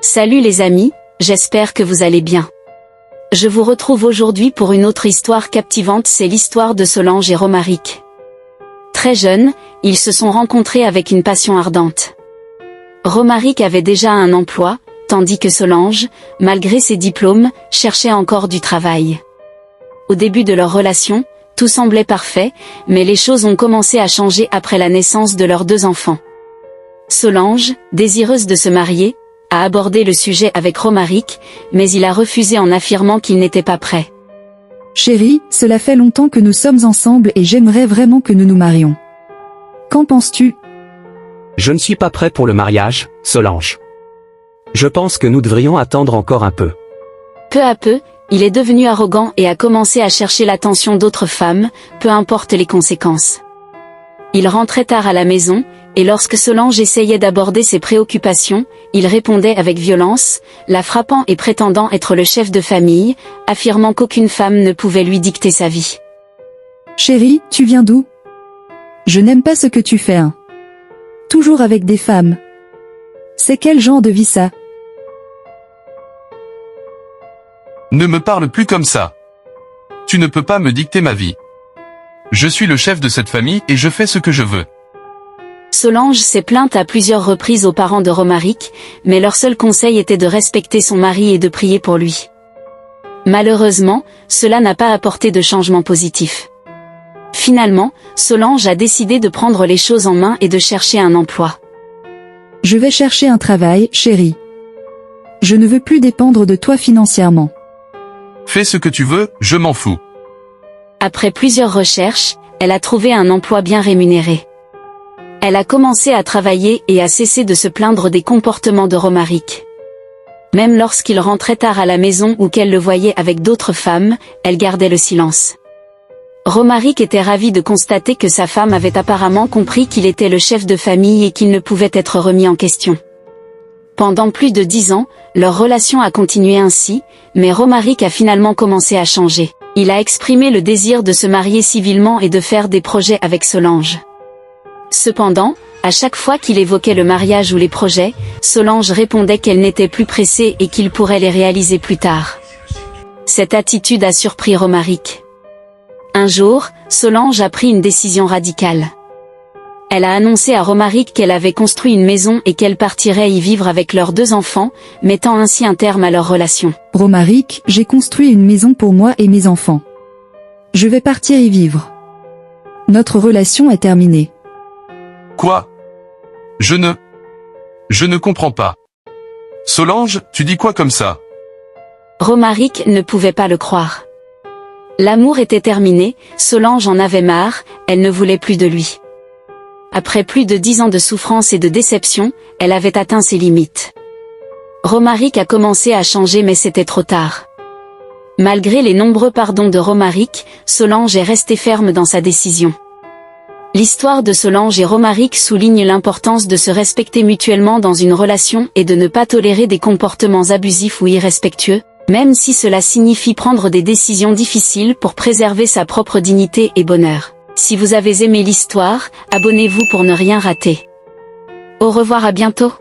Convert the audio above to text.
Salut les amis, j'espère que vous allez bien. Je vous retrouve aujourd'hui pour une autre histoire captivante, c'est l'histoire de Solange et Romaric. Très jeunes, ils se sont rencontrés avec une passion ardente. Romaric avait déjà un emploi, tandis que Solange, malgré ses diplômes, cherchait encore du travail. Au début de leur relation, tout semblait parfait, mais les choses ont commencé à changer après la naissance de leurs 2 enfants. Solange, désireuse de se marier, a abordé le sujet avec Romaric, mais il a refusé en affirmant qu'il n'était pas prêt. Chérie, cela fait longtemps que nous sommes ensemble et j'aimerais vraiment que nous nous marions. Qu'en penses-tu? Je ne suis pas prêt pour le mariage, Solange. Je pense que nous devrions attendre encore un peu. Peu à peu, il est devenu arrogant et a commencé à chercher l'attention d'autres femmes, peu importe les conséquences. Il rentrait tard à la maison, et lorsque Solange essayait d'aborder ses préoccupations, il répondait avec violence, la frappant et prétendant être le chef de famille, affirmant qu'aucune femme ne pouvait lui dicter sa vie. Chérie, tu viens d'où? Je n'aime pas ce que tu fais, hein. Toujours avec des femmes. C'est quel genre de vie ça? Ne me parle plus comme ça. Tu ne peux pas me dicter ma vie. Je suis le chef de cette famille et je fais ce que je veux. Solange s'est plainte à plusieurs reprises aux parents de Romaric, mais leur seul conseil était de respecter son mari et de prier pour lui. Malheureusement, cela n'a pas apporté de changement positif. Finalement, Solange a décidé de prendre les choses en main et de chercher un emploi. Je vais chercher un travail, chérie. Je ne veux plus dépendre de toi financièrement. Fais ce que tu veux, je m'en fous. Après plusieurs recherches, elle a trouvé un emploi bien rémunéré. Elle a commencé à travailler et a cessé de se plaindre des comportements de Romaric. Même lorsqu'il rentrait tard à la maison ou qu'elle le voyait avec d'autres femmes, elle gardait le silence. Romaric était ravi de constater que sa femme avait apparemment compris qu'il était le chef de famille et qu'il ne pouvait être remis en question. Pendant plus de 10 ans, leur relation a continué ainsi, mais Romaric a finalement commencé à changer. Il a exprimé le désir de se marier civilement et de faire des projets avec Solange. Cependant, à chaque fois qu'il évoquait le mariage ou les projets, Solange répondait qu'elle n'était plus pressée et qu'il pourrait les réaliser plus tard. Cette attitude a surpris Romaric. Un jour, Solange a pris une décision radicale. Elle a annoncé à Romaric qu'elle avait construit une maison et qu'elle partirait y vivre avec leurs 2 enfants, mettant ainsi un terme à leur relation. Romaric, j'ai construit une maison pour moi et mes enfants. Je vais partir y vivre. Notre relation est terminée. Quoi? Je ne comprends pas. Solange, tu dis quoi comme ça? Romaric ne pouvait pas le croire. L'amour était terminé, Solange en avait marre, elle ne voulait plus de lui. Après plus de 10 ans de souffrance et de déception, elle avait atteint ses limites. Romaric a commencé à changer mais c'était trop tard. Malgré les nombreux pardons de Romaric, Solange est restée ferme dans sa décision. L'histoire de Solange et Romaric souligne l'importance de se respecter mutuellement dans une relation et de ne pas tolérer des comportements abusifs ou irrespectueux, même si cela signifie prendre des décisions difficiles pour préserver sa propre dignité et bonheur. Si vous avez aimé l'histoire, abonnez-vous pour ne rien rater. Au revoir, à bientôt.